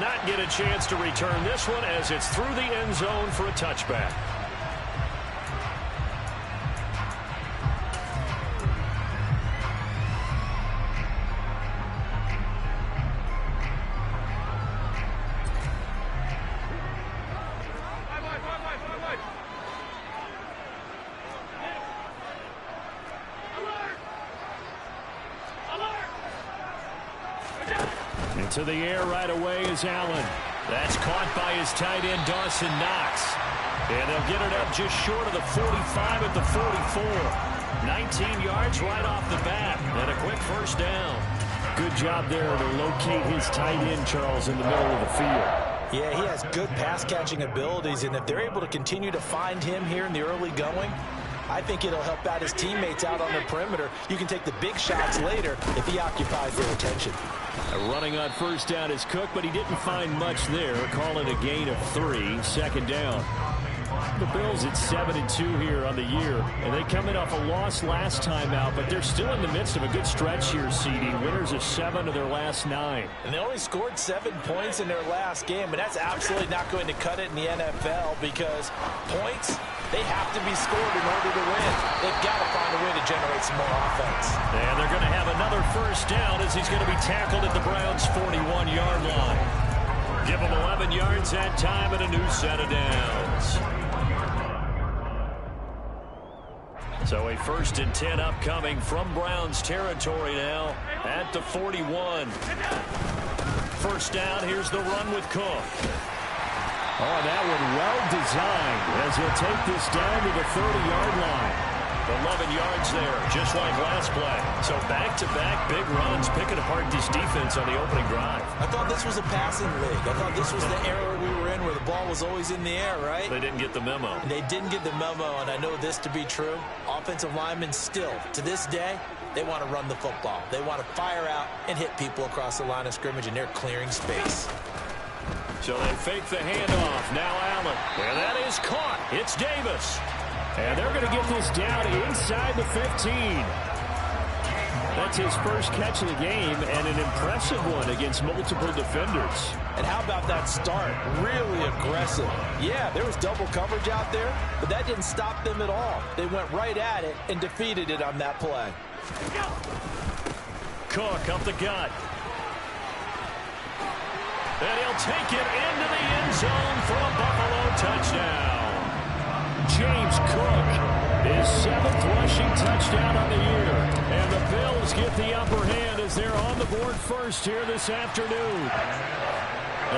not get a chance to return this one as it's through the end zone for a touchback. To the air right away is Allen. That's caught by his tight end, Dawson Knox. And they'll get it up just short of the 45 at the 44. 19 yards right off the bat. And a quick first down. Good job there to locate his tight end, Charles, in the middle of the field. Yeah, he has good pass-catching abilities, and if they're able to continue to find him here in the early going, I think it'll help out his teammates out on the perimeter. You can take the big shots later if he occupies their attention. Running on first down is Cook, but he didn't find much there. Call it a gain of 3, second down. The Bills at 7-2 here on the year, and they come in off a loss last time out, but they're still in the midst of a good stretch here, CD. Winners of 7 of their last 9. And they only scored 7 points in their last game, and that's absolutely not going to cut it in the NFL because points, they have to be scored in order to win. They've got to find a way to generate some more offense. And they're going to have another first down as he's going to be tackled at the Browns' 41-yard line. Give him 11 yards that time and a new set of downs. So a 1st and 10 upcoming from Browns territory now at the 41. First down, here's the run with Cook. Oh, that one well designed as he'll take this down to the 30-yard line. 11 yards there, just like last play. So back-to-back big runs, picking apart this defense on the opening drive. I thought this was a passing league. I thought this was the era we were in where the ball was always in the air, right? They didn't get the memo. They didn't get the memo, and I know this to be true. Offensive linemen still, to this day, they want to run the football. They want to fire out and hit people across the line of scrimmage, and they're clearing space. So they fake the handoff. Now Allen. And that is caught. It's Davis. And they're going to get this down inside the 15. That's his first catch of the game and an impressive one against multiple defenders. And how about that start? Really aggressive. Yeah, there was double coverage out there, but that didn't stop them at all. They went right at it and defeated it on that play. Cook up the gut. And he'll take it into the end zone for a Buffalo touchdown. James Cook, his 7th rushing touchdown on the year. And the Bills get the upper hand as they're on the board first here this afternoon.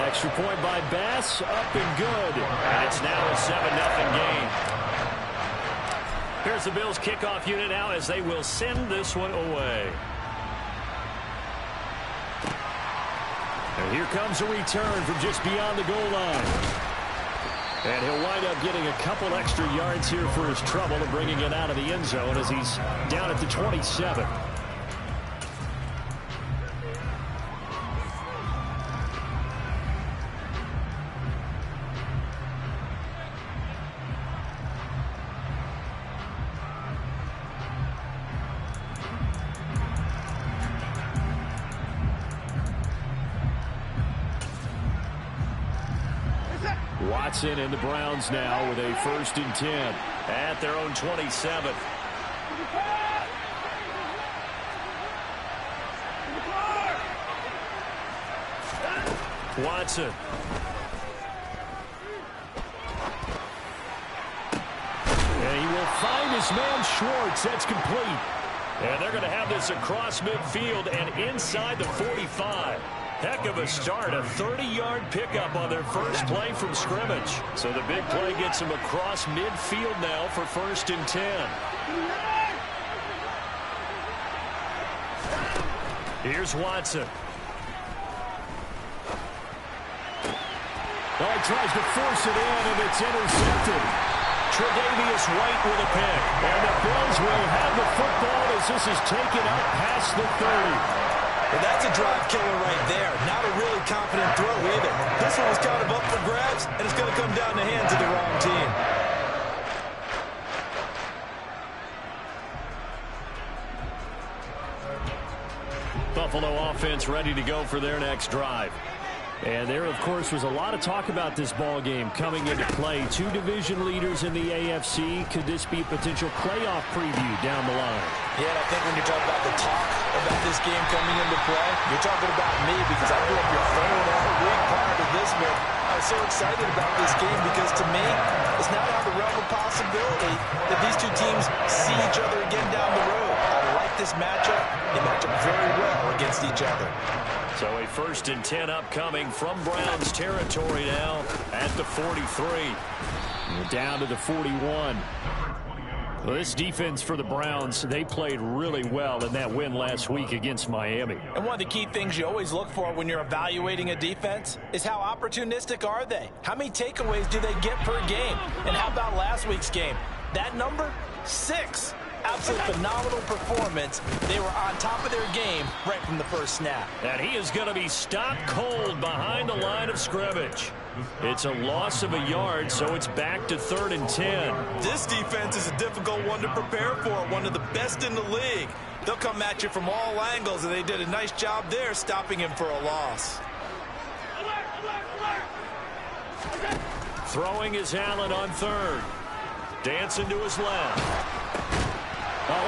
Extra point by Bass, up and good. And it's now a 7-0 game. Here's the Bills kickoff unit now as they will send this one away. And here comes a return from just beyond the goal line. And he'll wind up getting a couple extra yards here for his trouble and bringing it out of the end zone as he's down at the 27. Watson and the Browns now with a 1st and 10 at their own 27. Watson. And he will find his man Schwartz. That's complete. And they're going to have this across midfield and inside the 45. Heck of a start, a 30-yard pickup on their first play from scrimmage. So the big play gets them across midfield now for 1st and 10. Here's Watson. Oh, he tries to force it in, and it's intercepted. Tre'Davious White with a pick. And the Bills will have the football as this is taken up past the 30. Well, that's a drive killer right there. Not a really confident throw either. This one was kind of up for grabs, and it's going to come down the hands of the wrong team. Buffalo offense ready to go for their next drive. And there, of course, was a lot of talk about this ball game coming into play. Two division leaders in the AFC. Could this be a potential playoff preview down the line? Yeah, and I think when you're talking about the talk about this game coming into play, you're talking about me because I grew up your phone all week prior to this one. I was so excited about this game because, to me, it's not out of the realm of possibility that these two teams see each other again down the road. I like this matchup. They match up very well against each other. So a 1st and 10 upcoming from Browns territory now at the 43. We're down to the 41. Well, this defense for the Browns, they played really well in that win last week against Miami. And one of the key things you always look for when you're evaluating a defense is how opportunistic are they? How many takeaways do they get per game? And how about last week's game? That number? 6. Absolute phenomenal performance. They were on top of their game right from the first snap. And he is going to be stopped cold behind the line of scrimmage. It's a loss of a yard, so it's back to 3rd and 10. This defense is a difficult one to prepare for, one of the best in the league. They'll come at you from all angles, and they did a nice job there stopping him for a loss. Throwing is Allen on 3rd. Dancing to his left.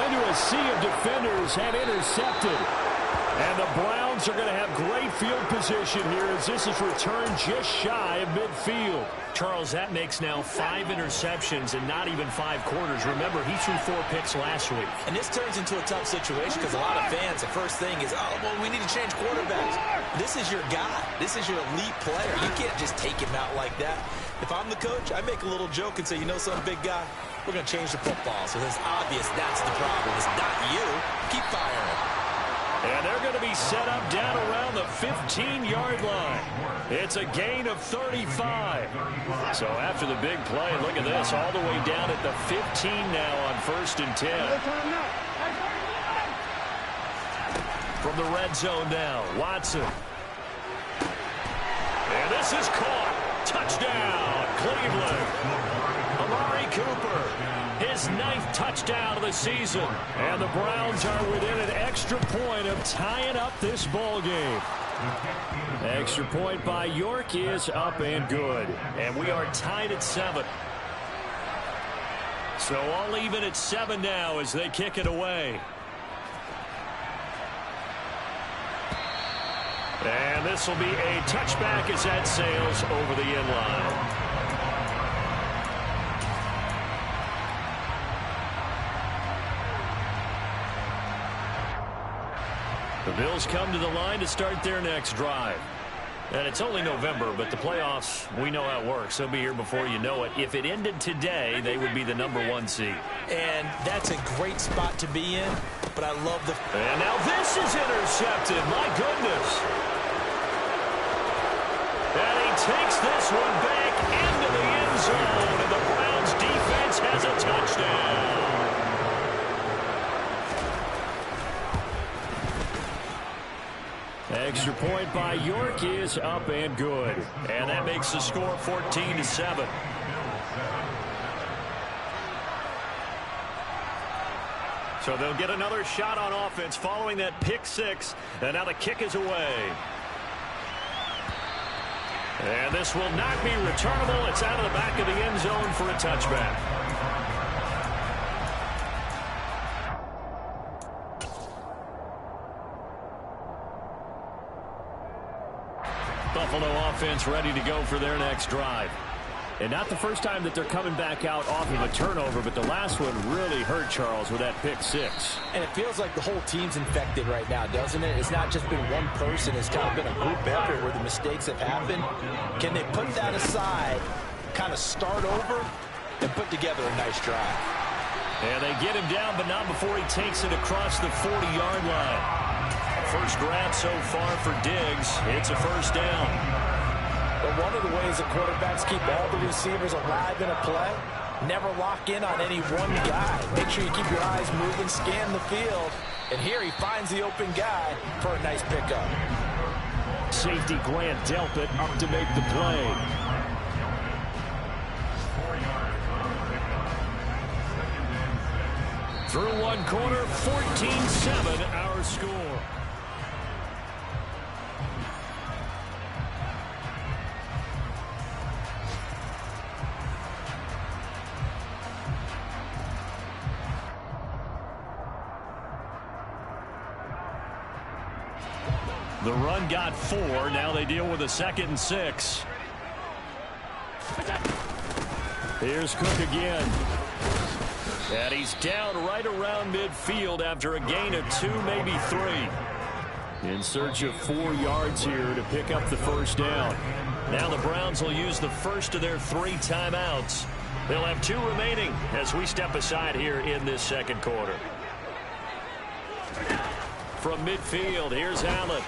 Into a sea of defenders and intercepted. And the Browns are going to have great field position here as this is returned just shy of midfield. Charles, that makes now 5 interceptions and not even 5 quarters. Remember, he threw 4 picks last week. And this turns into a tough situation because a lot of fans, the first thing is, oh, well, we need to change quarterbacks. This is your guy. This is your elite player. You can't just take him out like that. If I'm the coach, I make a little joke and say, you know some big guy, we're going to change the football. So it's obvious that's the problem. It's not you. Keep firing. And they're going to be set up down around the 15-yard line. It's a gain of 35. So after the big play, look at this, all the way down at the 15 now on 1st and 10. From the red zone now, Watson. And this is caught. Touchdown, Cleveland. Amari Cooper, his 9th touchdown of the season. And the Browns are within an extra point of tying up this ball game. Extra point by York is up and good. And we are tied at 7. So all even at 7 now as they kick it away. And this will be a touchback as that sails over the end line. The Bills come to the line to start their next drive. And it's only November, but the playoffs, we know how it works. They'll be here before you know it. If it ended today, they would be the #1 seed. And that's a great spot to be in, but I love the... And now this is intercepted. My goodness. And he takes this one back into the end zone, and the Browns defense has a touchdown. Extra point by York is up and good. And that makes the score 14-7. So they'll get another shot on offense following that pick 6. And now the kick is away. And this will not be returnable. It's out of the back of the end zone for a touchback. Buffalo offense ready to go for their next drive. And not the first time that they're coming back out off of a turnover, but the last one really hurt Charles with that pick 6. And it feels like the whole team's infected right now, doesn't it? It's not just been one person. It's kind of been a group effort where the mistakes have happened. Can they put that aside, kind of start over, and put together a nice drive? And they get him down, but not before he takes it across the 40-yard line. First grab so far for Diggs. It's a first down. But one of the ways that quarterbacks keep all the receivers alive in a play, never lock in on any one guy. Make sure you keep your eyes moving, scan the field. And here he finds the open guy for a nice pickup. Safety Grant Delpit up to make the play. Through one quarter, 14-7 our score. The run got 4. Now they deal with a 2nd and 6. Here's Cook again. And he's down right around midfield after a gain of 2, maybe 3. In search of 4 yards here to pick up the first down. Now the Browns will use the first of their 3 timeouts. They'll have 2 remaining as we step aside here in this second quarter. From midfield, here's Allen.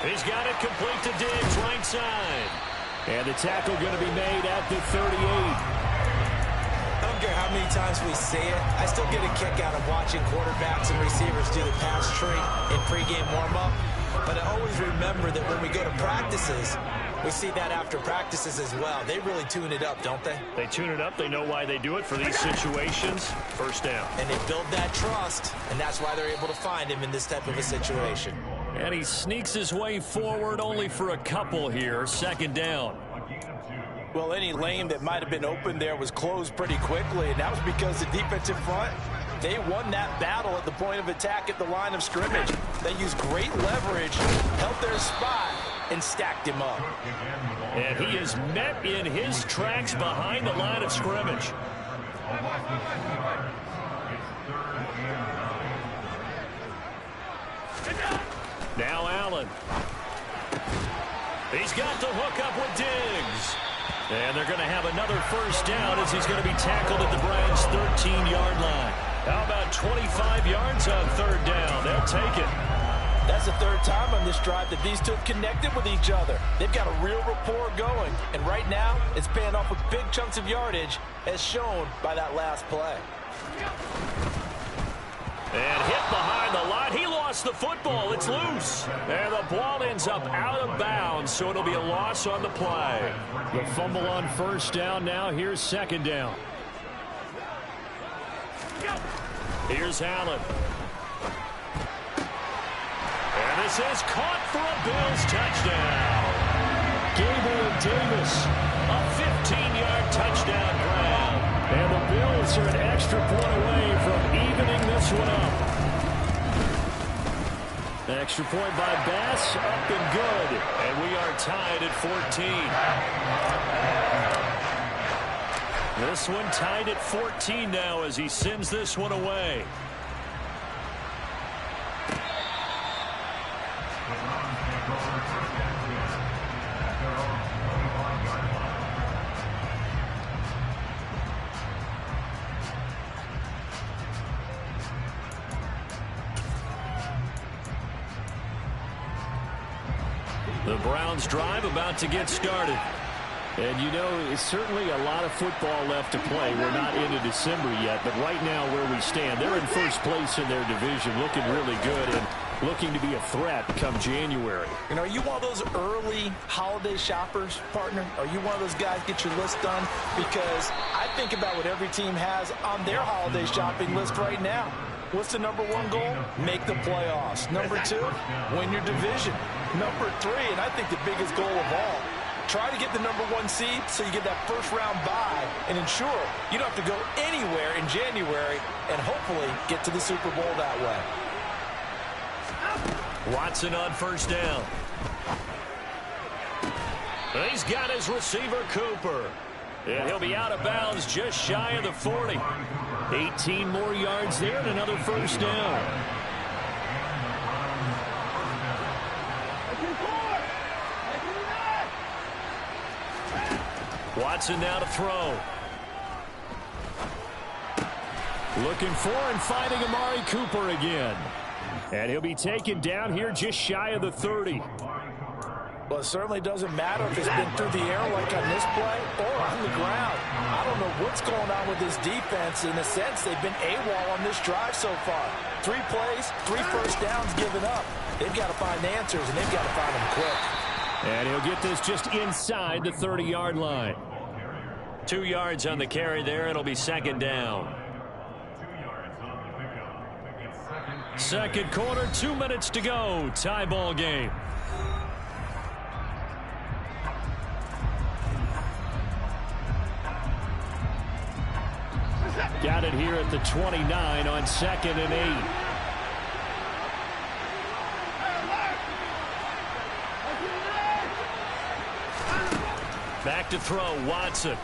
He's got it complete to Diggs, right side. And the tackle going to be made at the 38. I don't care how many times we say it, I still get a kick out of watching quarterbacks and receivers do the pass tree in pregame warm-up. But I always remember that when we go to practices, we see that after practices as well. They really tune it up, don't they? They tune it up. They know why they do it for these situations. First down. And they build that trust, and that's why they're able to find him in this type of a situation. And he sneaks his way forward only for a couple here. 2nd down. Well, any lane that might have been open there was closed pretty quickly, and that was because the defensive front, they won that battle at the point of attack at the line of scrimmage. They used great leverage, held their spot, and stacked him up. And he is met in his tracks behind the line of scrimmage. Now Allen. He's got the hook up with Diggs. And they're going to have another first down as he's going to be tackled at the Browns' 13-yard line. How about 25 yards on 3rd down? They'll take it. That's the 3rd time on this drive that these two have connected with each other. They've got a real rapport going. And right now, it's paying off with big chunks of yardage, as shown by that last play. And hit behind the line. He lost the football. It's loose. And the ball ends up out of bounds, so it'll be a loss on the play. The fumble on first down now. Here's 2nd down. Here's Allen. And this is caught for a Bills touchdown. Gabriel Davis, a 15-yard touchdown grab. And the Bills are an extra point away from evening this one up. Extra point by Bass, up and good. And we are tied at 14. This one tied at 14 now as he sends this one away. The Browns drive about to get started. And you know, it's certainly a lot of football left to play. We're not into December yet, but right now where we stand, they're in first place in their division, looking really good and looking to be a threat come January. You know, are you one of those early holiday shoppers, partner? Are you one of those guys get your list done? Because I think about what every team has on their holiday shopping list right now. What's the number 1 goal? Make the playoffs. Number 2, win your division. Number 3, and I think the biggest goal of all, try to get the number 1 seed so you get that first-round bye and ensure you don't have to go anywhere in January and hopefully get to the Super Bowl that way. Watson on first down. He's got his receiver, Cooper. And he'll be out of bounds just shy of the 40. 18 more yards there and another first down. Watson now to throw. Looking for and finding Amari Cooper again. And he'll be taken down here just shy of the 30. Well, it certainly doesn't matter if it's been through the air like on this play or on the ground. I don't know what's going on with this defense. In a sense, they've been AWOL on this drive so far. 3 plays, 3 first downs given up. They've got to find answers, and they've got to find them quick. And he'll get this just inside the 30-yard line. 2 yards on the carry there. It'll be 2nd down. Second quarter, 2 minutes to go. Tie ball game. Got it here at the 29 on 2nd and 8. Back to throw, Watson.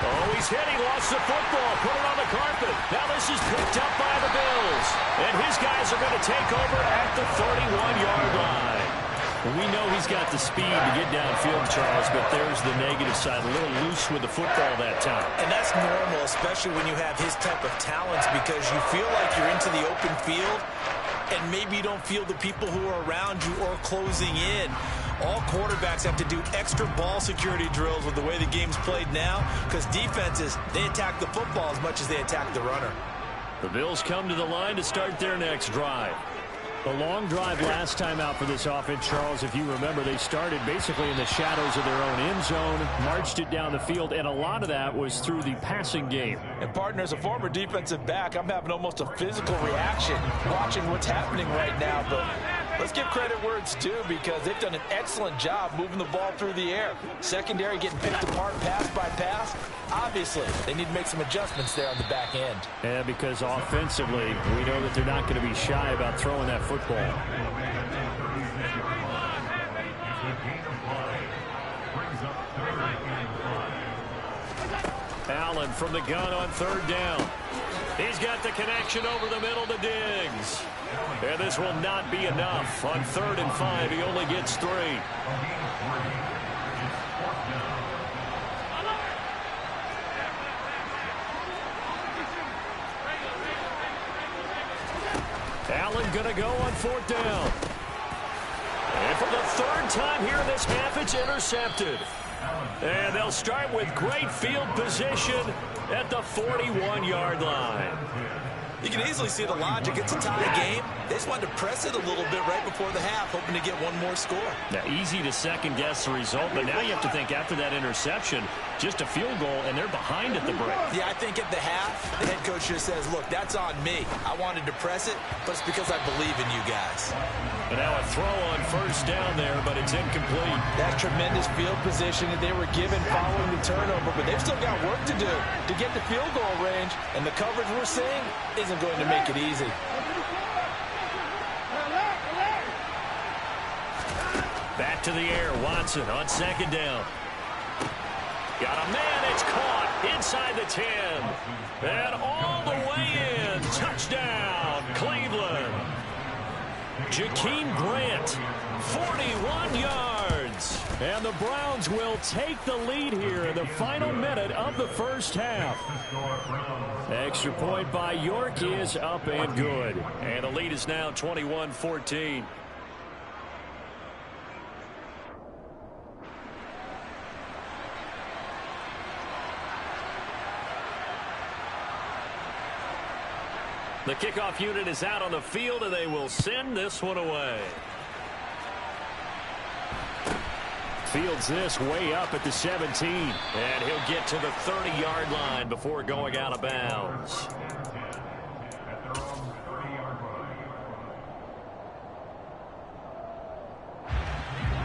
Oh, he's hit. He lost the football. Put it on the carpet. Now this is picked up by the Bills. And his guys are going to take over at the 31-yard line. We know he's got the speed to get downfield, Charles, but there's the negative side. A little loose with the football that time. And that's normal, especially when you have his type of talents, because you feel like you're into the open field, and maybe you don't feel the people who are around you or closing in. All quarterbacks have to do extra ball security drills with the way the game's played now, because defenses, they attack the football as much as they attack the runner. The Bills come to the line to start their next drive. The long drive last time out for this offense, Charles, if you remember, they started basically in the shadows of their own end zone, marched it down the field, and a lot of that was through the passing game. And, partner, as a former defensive back, I'm having almost a physical reaction watching what's happening right now. But let's give credit where it's due, because they've done an excellent job moving the ball through the air. Secondary getting picked apart pass by pass. Obviously, they need to make some adjustments there on the back end. Yeah, because offensively, we know that they're not going to be shy about throwing that football. Allen from the gun on third down. He's got the connection over the middle to Diggs. And this will not be enough. On 3rd and 5, he only gets 3. Allen going to go on 4th down. And for the 3rd time here in this half, it's intercepted. And they'll start with great field position at the 41-yard line. You can easily see the logic. It's a tie game. They just wanted to press it a little bit right before the half, hoping to get one more score. Now, easy to second-guess the result, but now you have to think after that interception, just a field goal, and they're behind at the break. Yeah, I think at the half, the head coach just says, look, that's on me. I wanted to press it, but it's because I believe in you guys. And now a throw on 1st down there, but it's incomplete. That's tremendous field position that they were given following the turnover, but they've still got work to do to get the field goal range, and the coverage we're seeing isn't going to make it easy. Back to the air, Watson on 2nd down. Got a man, it's caught inside the 10. And all the way in, touchdown, Cleveland. Jakeem Grant, 41 yards. And the Browns will take the lead here in the final minute of the 1st half. Extra point by York is up and good. And the lead is now 21-14. The kickoff unit is out on the field, and they will send this one away. Fields this way up at the 17. And he'll get to the 30-yard line before going out of bounds.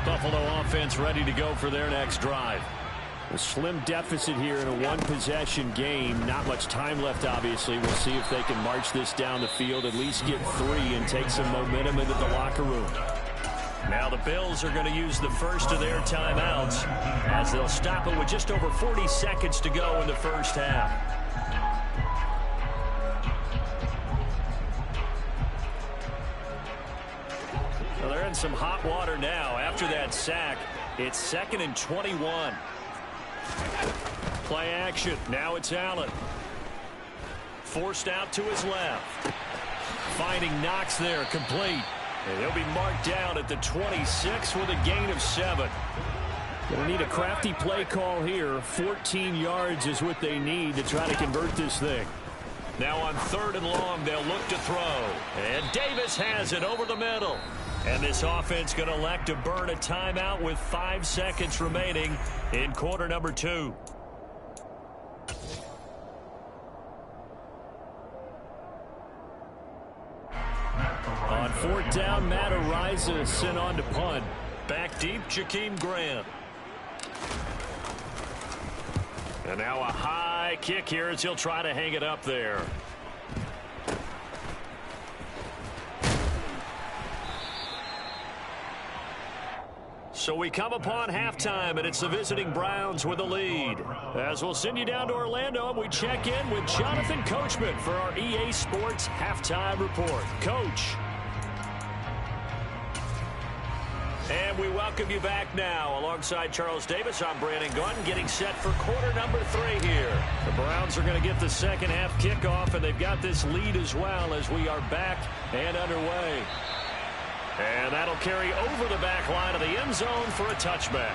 Buffalo offense ready to go for their next drive. A slim deficit here in a one-possession game. Not much time left, obviously. We'll see if they can march this down the field, at least get 3 and take some momentum into the locker room. Now the Bills are going to use the first of their timeouts as they'll stop it with just over 40 seconds to go in the 1st half. Well, they're in some hot water now after that sack. It's 2nd and 21. Play action. Now it's Allen. Forced out to his left. Finding Knox there, complete. And he'll be marked down at the 26 with a gain of 7. Gonna need a crafty play call here. 14 yards is what they need to try to convert this thing. Now on 3rd and long, they'll look to throw. And Davis has it over the middle. And this offense going to elect to burn a timeout with 5 seconds remaining in quarter number 2. On 4th down, Matt Araiza sent on to punt. Back deep, Jakeem Grant. And now a high kick here as he'll try to hang it up there. So we come upon halftime, and it's the visiting Browns with the lead. As we'll send you down to Orlando, and we check in with Jonathan Coachman for our EA Sports Halftime Report. Coach. And we welcome you back now. Alongside Charles Davis, I'm Brandon Gunn, getting set for quarter number 3 here. The Browns are going to get the second half kickoff, and they've got this lead as well as we are back and underway. And that'll carry over the back line of the end zone for a touchback.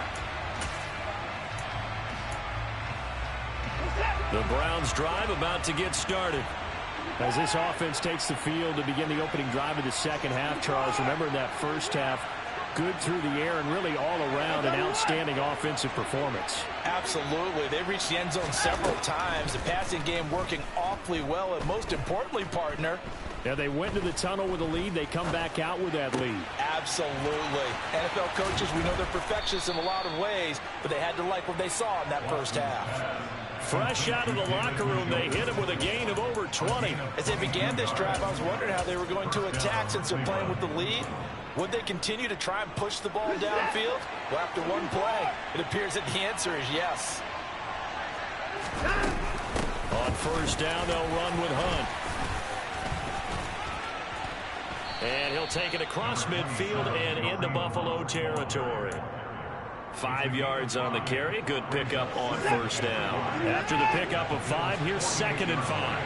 The Browns drive about to get started. As this offense takes the field to begin the opening drive of the second half, Charles, remember in that first half, good through the air and really all around an outstanding offensive performance. Absolutely. They reached the end zone several times. The passing game working awfully well, and most importantly, partner, yeah, they went to the tunnel with a lead. They come back out with that lead. Absolutely. NFL coaches, we know they're perfectionists in a lot of ways, but they had to like what they saw in that first half. Fresh out of the locker room, they hit him with a gain of over 20. As they began this drive, I was wondering how they were going to attack since they're playing with the lead. Would they continue to try and push the ball downfield? Well, after one play, it appears that the answer is yes. On first down, they'll run with Hunt. And he'll take it across midfield and into Buffalo territory. 5 yards on the carry. Good pickup on first down. After the pickup of 5, here's 2nd and 5.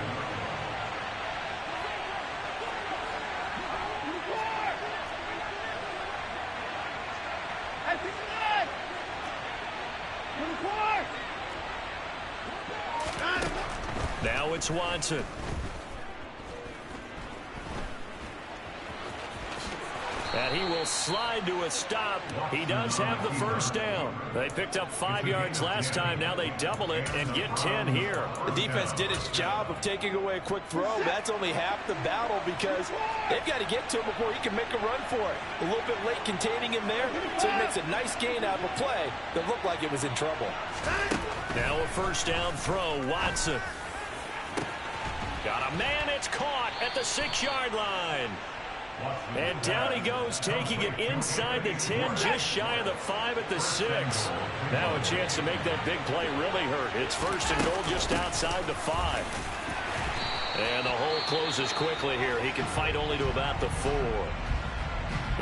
Now it's Watson. And he will slide to a stop. He does have the first down. They picked up 5 yards last time. Now they double it and get 10 here. The defense did its job of taking away a quick throw. That's only half the battle because they've got to get to him before he can make a run for it. A little bit late containing him there, so he makes a nice gain out of a play that looked like it was in trouble. Now a first down throw. Watson. Got a man. It's caught at the 6-yard line. And down he goes, taking it inside the 10, just shy of the 5 at the 6. Now a chance to make that big play really hurt. It's 1st and goal just outside the 5. And the hole closes quickly here. He can fight only to about the 4.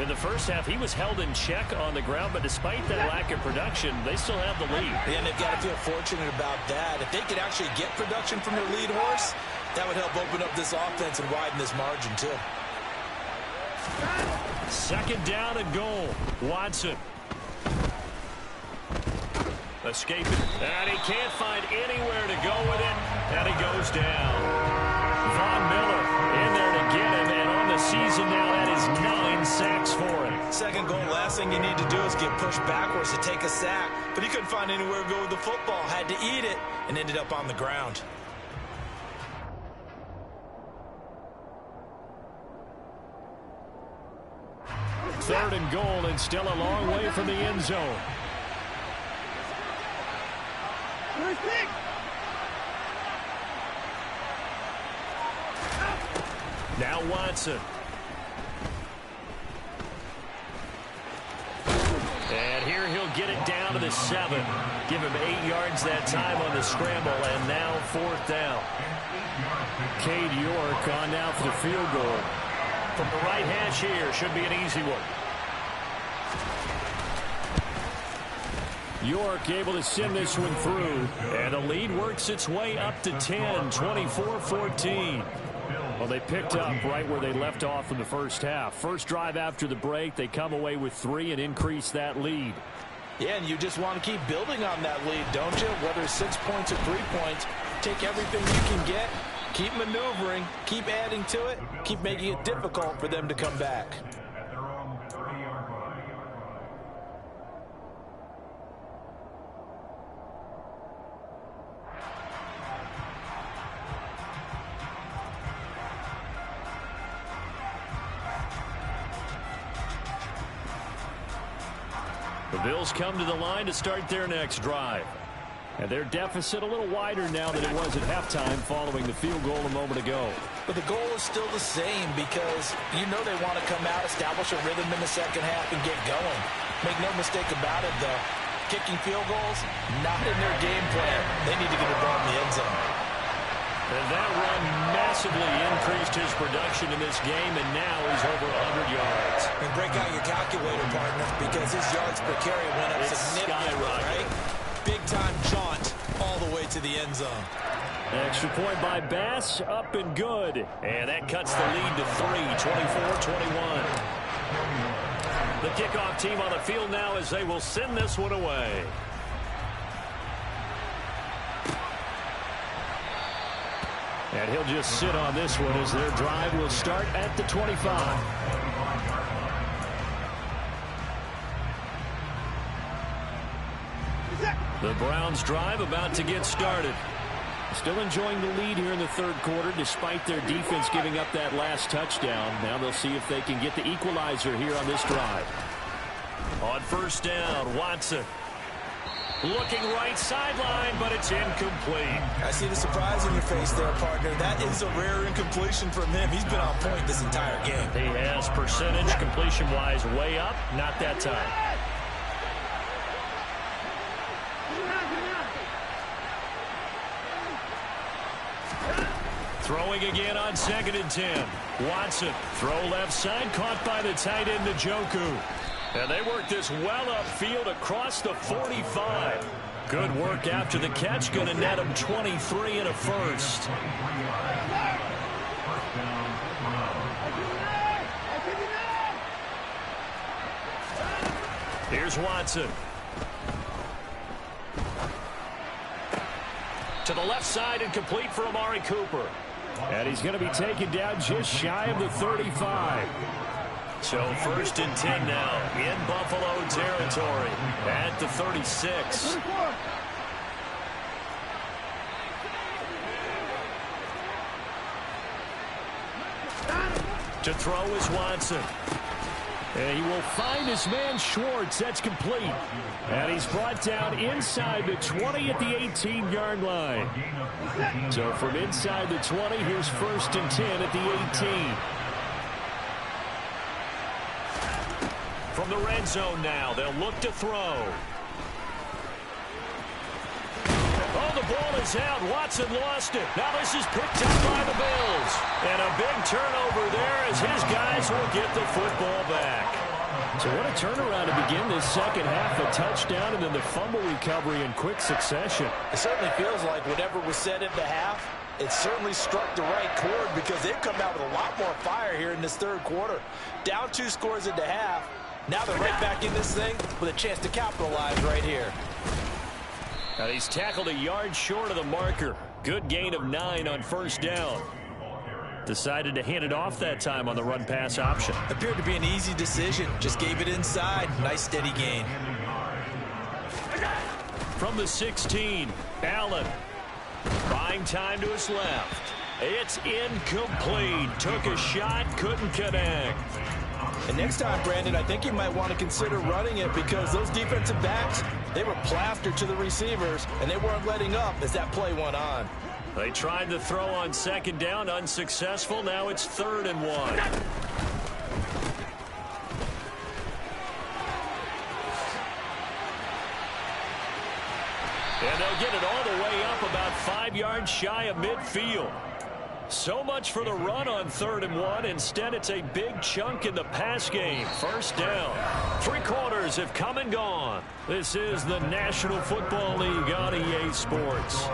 In the first half, he was held in check on the ground, but despite that lack of production, they still have the lead. And they've got to feel fortunate about that. If they could actually get production from their lead horse, that would help open up this offense and widen this margin too. 2nd down and goal. Watson. Escaping. And he can't find anywhere to go with it. And he goes down. Von Miller in there to get him. And on the season now, that is 9 sacks for him. 2nd goal, last thing you need to do is get pushed backwards to take a sack. But he couldn't find anywhere to go with the football. Had to eat it and ended up on the ground. Third and goal, and still a long way from the end zone. Now Watson. And here he'll get it down to the 7. Give him 8 yards that time on the scramble, and now 4th down. Cade York on now for the field goal. From the right hash here, should be an easy one. York able to send this one through. And the lead works its way up to 10, 24-14. Well, they picked up right where they left off in the first half. First drive after the break, they come away with 3 and increase that lead. Yeah, and you just want to keep building on that lead, don't you? Whether it's 6 points or 3 points, take everything you can get. Keep maneuvering, keep adding to it, keep making it difficult for them to come back. The Bills come to the line to start their next drive. And their deficit a little wider now than it was at halftime following the field goal a moment ago. But the goal is still the same because you know they want to come out, establish a rhythm in the second half, and get going. Make no mistake about it, though. Kicking field goals, not in their game plan. They need to get the ball in the end zone. And that run massively increased his production in this game, and now he's over 100 yards. And break out your calculator, partner, because his yards per carry went up significantly, right? Big-time jaunt all the way to the end zone. Extra point by Bass, up and good. And that cuts the lead to 3, 24-21. The kickoff team on the field now as they will send this one away. And he'll just sit on this one as their drive will start at the 25. The Browns drive about to get started. Still enjoying the lead here in the third quarter despite their defense giving up that last touchdown. Now they'll see if they can get the equalizer here on this drive. On first down, Watson. Looking right sideline, but it's incomplete. I see the surprise in your face there, partner. That is a rare incompletion from him. He's been on point this entire game. He has percentage completion-wise way up, not that time. Throwing again on 2nd and 10. Watson, throw left side, caught by the tight end, Njoku. And they work this well upfield across the 45. Good work after the catch, going to net him 23 and a first. Here's Watson. To the left side and complete for Amari Cooper. And he's going to be taken down just shy of the 35. So 1st and 10 now in Buffalo territory at the 36. To throw is Watson. And he will find his man Schwartz. That's complete. And he's brought down inside the 20 at the 18-yard line. So from inside the 20, here's 1st and 10 at the 18. From the red zone now, they'll look to throw. Oh, the ball is out. Watson lost it. Now this is picked up by the Bills. And a big turnover there as his guys will get the football back. So what a turnaround to begin this second half. A touchdown and then the fumble recovery in quick succession. It certainly feels like whatever was said at the half, it certainly struck the right chord because they've come out with a lot more fire here in this third quarter. Down 2 scores at the half. Now they're right back in this thing with a chance to capitalize right here. And he's tackled a yard short of the marker. Good gain of 9 on first down. Decided to hand it off that time on the run-pass option. Appeared to be an easy decision. Just gave it inside. Nice steady gain. From the 16, Allen. Buying time to his left. It's incomplete. Took a shot, couldn't connect. And next time, Brandon, I think you might want to consider running it because those defensive backs, they were plastered to the receivers, and they weren't letting up as that play went on. They tried to throw on 2nd down, unsuccessful. Now it's 3rd and 1. And they'll get it all the way up about 5 yards shy of midfield. So much for the run on 3rd and 1. Instead, it's a big chunk in the pass game. First down. 3 quarters have come and gone. This is the National Football League on EA Sports.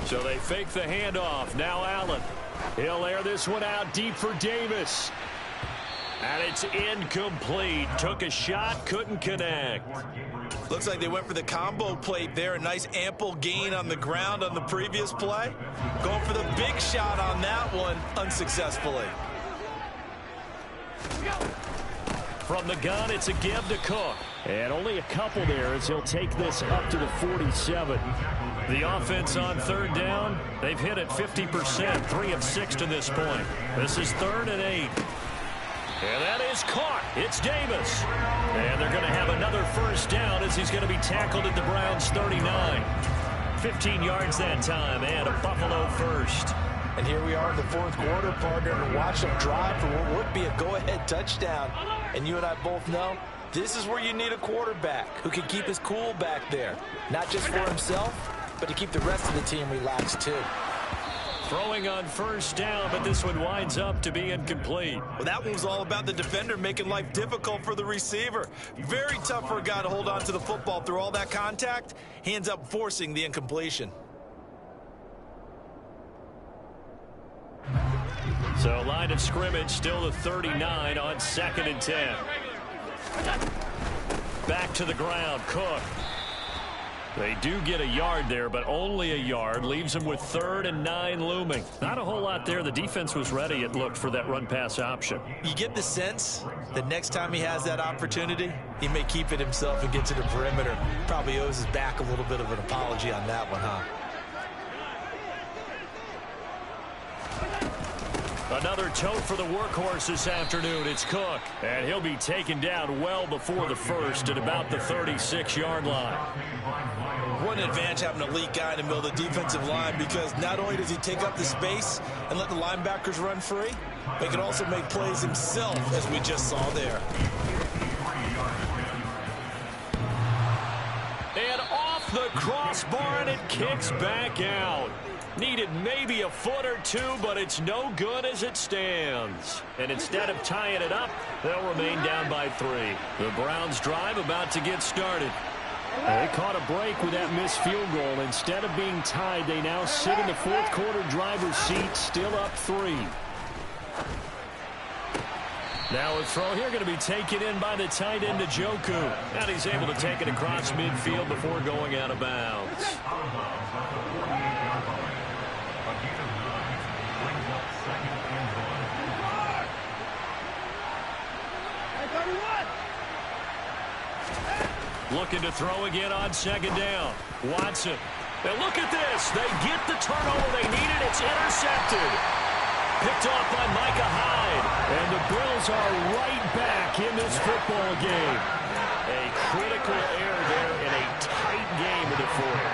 So they fake the handoff. Now Allen. He'll air this one out deep for Davis. And it's incomplete. Took a shot, couldn't connect. Looks like they went for the combo plate there. A nice ample gain on the ground on the previous play. Going for the big shot on that one unsuccessfully. From the gun, it's a give to Cook. And only a couple there as he'll take this up to the 47. The offense on third down, they've hit it 50%, 3 of 6 to this point. This is 3rd and 8. And that is caught. It's Davis. And they're going to have another first down as he's going to be tackled at the Browns' 39. 15 yards that time and a Buffalo first. And here we are in the fourth quarter, partner, and watch them drive for what would be a go-ahead touchdown. And you and I both know this is where you need a quarterback who can keep his cool back there. Not just for himself, but to keep the rest of the team relaxed too. Throwing on first down, but this one winds up to be incomplete. Well, that one was all about the defender making life difficult for the receiver. Very tough for a guy to hold on to the football through all that contact. He ends up forcing the incompletion. So line of scrimmage still the 39 on 2nd and 10. Back to the ground, Cook. They do get a yard there, but only a yard. Leaves them with 3rd and 9 looming. Not a whole lot there. The defense was ready, it looked, for that run-pass option. You get the sense that next time he has that opportunity, he may keep it himself and get to the perimeter. Probably owes his back a little bit of an apology on that one, huh? Another tote for the workhorse this afternoon. It's Cook. And he'll be taken down well before the first at about the 36-yard line. What an advantage having an elite guy in the middle of the defensive line, because not only does he take up the space and let the linebackers run free, but he can also make plays himself, as we just saw there. And off the crossbar, and it kicks back out. Needed maybe a foot or two, but it's no good as it stands. And instead of tying it up, they'll remain down by 3. The Browns drive about to get started. They caught a break with that missed field goal. Instead of being tied, they now sit in the fourth quarter driver's seat, still up 3. Now a throw here going to be taken in by the tight end, Njoku. And he's able to take it across midfield before going out of bounds. Looking to throw again on 2nd down. Watson. And look at this. They get the turnover they needed. It's intercepted. Picked off by Micah Hyde. And the Bills are right back in this football game. A critical error there in a tight game in the fourth.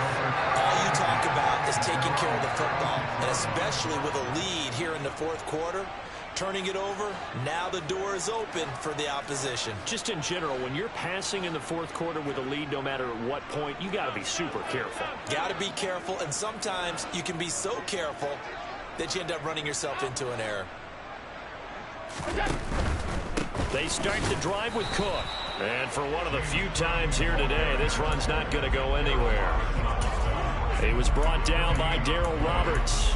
All you talk about is taking care of the football, and especially with a lead here in the fourth quarter. Turning it over, now the door is open for the opposition. Just in general, when you're passing in the fourth quarter with a lead, no matter at what point, you got to be super careful. Got to be careful, and sometimes you can be so careful that you end up running yourself into an error. They start the drive with Cook. And for one of the few times here today, this run's not going to go anywhere. He was brought down by Darryl Roberts.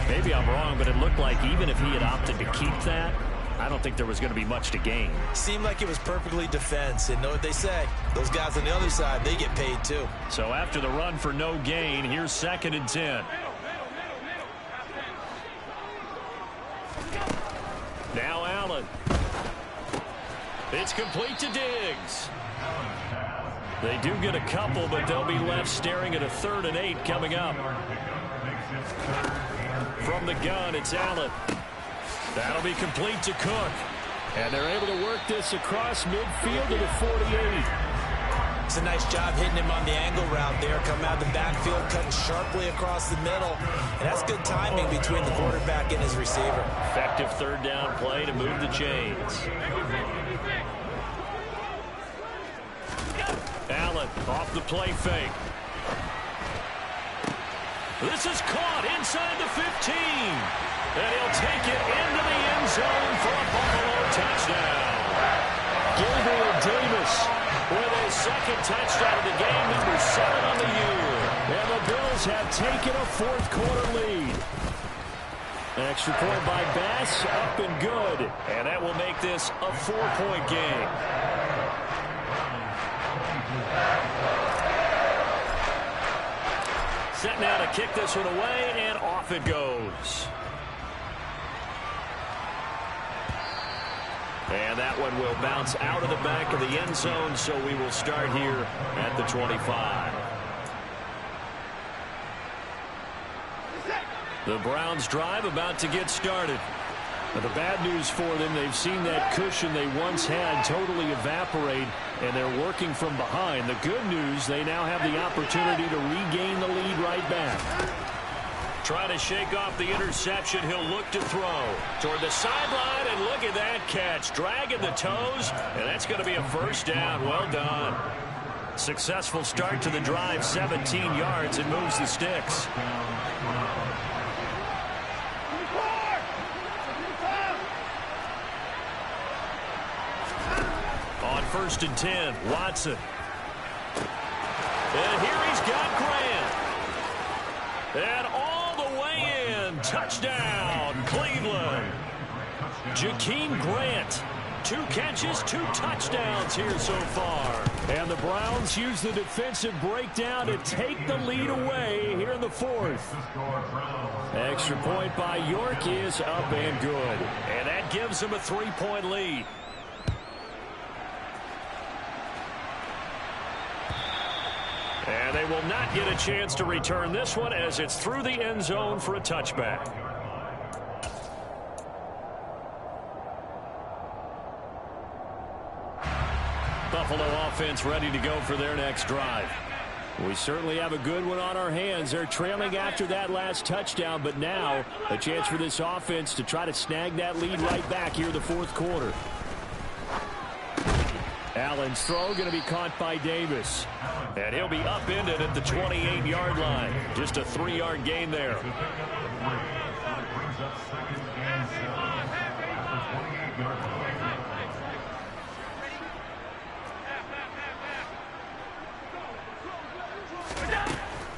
Maybe I'm wrong, but it looked like even if he had opted to keep that, I don't think there was going to be much to gain. Seemed like it was perfectly defense, and know what they say. Those guys on the other side, they get paid too. So after the run for no gain, here's 2nd and 10. Now Allen. It's complete to Diggs. They do get a couple, but they'll be left staring at a 3rd and 8 coming up. From the gun, it's Allen. That'll be complete to Cook. And they're able to work this across midfield to the 48. It's a nice job hitting him on the angle route there. Coming out of the backfield, cutting sharply across the middle. And that's good timing between the quarterback and his receiver. Effective 3rd down play to move the chains. Allen off the play fake. This is caught inside the 15. And he'll take it into the end zone for a Buffalo touchdown. Gabriel Davis with his 2nd touchdown of the game, number 7 on the year. And the Bills have taken a fourth quarter lead. Extra point by Bass, up and good. And that will make this a 4-point game. Set now to kick this one away, and off it goes. And that one will bounce out of the back of the end zone, so we will start here at the 25. The Browns drive about to get started. But the bad news for them, they've seen that cushion they once had totally evaporate, and they're working from behind. The good news, they now have the opportunity to regain the lead right back. Trying to shake off the interception. He'll look to throw toward the sideline, and look at that catch. Dragging the toes, and that's going to be a first down. Well done. Successful start to the drive, 17 yards, and moves the sticks. On 1st and 10, Watson. And here he's got Grant. And all the way in. Touchdown, Cleveland. Jakeem Grant. 2 catches, 2 touchdowns here so far. And the Browns use the defensive breakdown to take the lead away here in the 4th. Extra point by York is up and good. And that gives them a 3-point lead. And they will not get a chance to return this one as it's through the end zone for a touchback. Buffalo offense ready to go for their next drive. We certainly have a good one on our hands. They're trailing after that last touchdown, but now a chance for this offense to try to snag that lead right back here in the 4th quarter. Allen's throw going to be caught by Davis. And he'll be upended at the 28-yard line. Just a 3-yard gain there.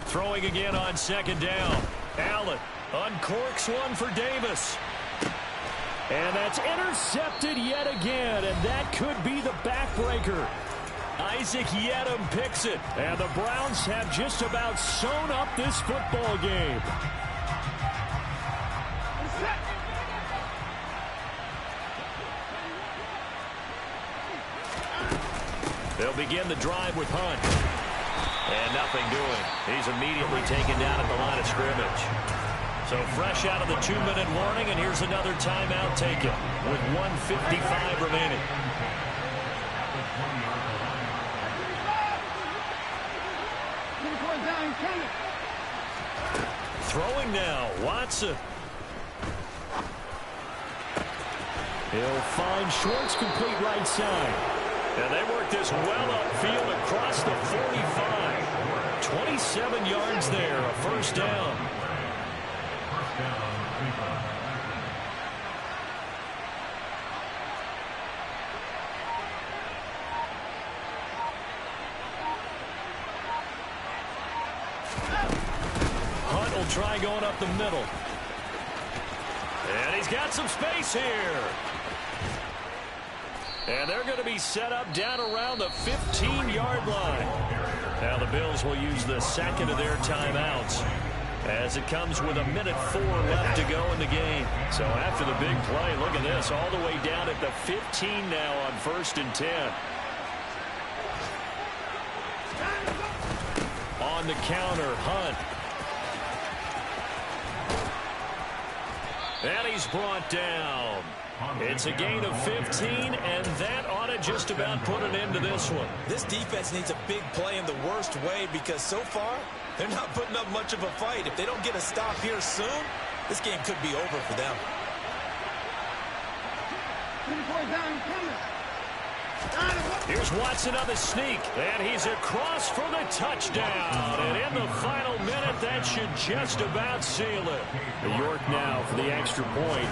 Throwing again on 2nd down. Allen uncorks one for Davis. And that's intercepted yet again, and that could be the backbreaker. Isaac Yiadom picks it, and the Browns have just about sewn up this football game. They'll begin the drive with Hunt. And nothing doing. He's immediately taken down at the line of scrimmage. So fresh out of the 2-minute warning, and here's another timeout taken with 1:55 remaining. Throwing now, Watson. He'll find Schwartz complete right side. And they work this well upfield across the 45. 27 yards there, a first down. Hunt will try going up the middle. And he's got some space here. And they're going to be set up down around the 15-yard line. Now the Bills will use the second of their timeouts as it comes with 1:04 left to go in the game. So after the big play, look at this, all the way down at the 15 now on 1st and 10. On the counter, Hunt. And he's brought down. It's a gain of 15, and that ought to just about put an end to this one. This defense needs a big play in the worst way because so far, they're not putting up much of a fight. If they don't get a stop here soon, this game could be over for them. Here's Watson on the sneak, and he's across for the touchdown. And in the final minute, that should just about seal it. York now for the extra point.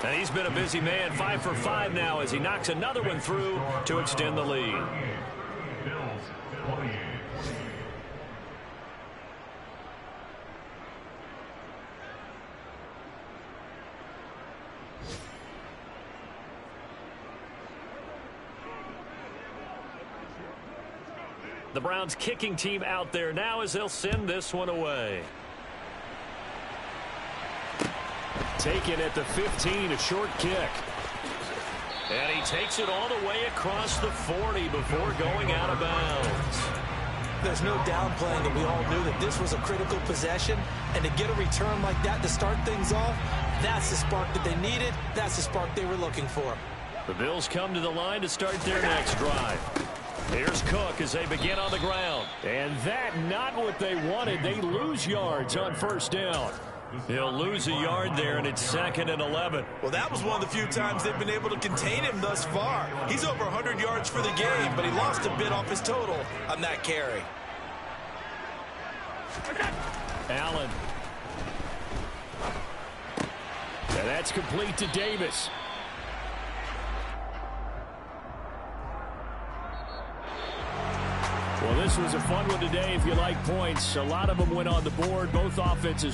And he's been a busy man, 5 for 5 now as he knocks another one through to extend the lead. The Browns kicking team out there now as they'll send this one away. taken at the 15, a short kick. And he takes it all the way across the 40 before going out of bounds. There's no downplaying that we all knew that this was a critical possession, and to get a return like that to start things off, that's the spark that they needed. That's the spark they were looking for. The Bills come to the line to start their next drive. Here's Cook as they begin on the ground. And that not what they wanted. They lose yards on first down. He'll lose a yard there, and it's 2nd and 11. Well, that was one of the few times they've been able to contain him thus far. He's over 100 yards for the game, but he lost a bit off his total on that carry. Allen. And that's complete to Davis. Well, this was a fun one today if you like points. A lot of them went on the board. Both offenses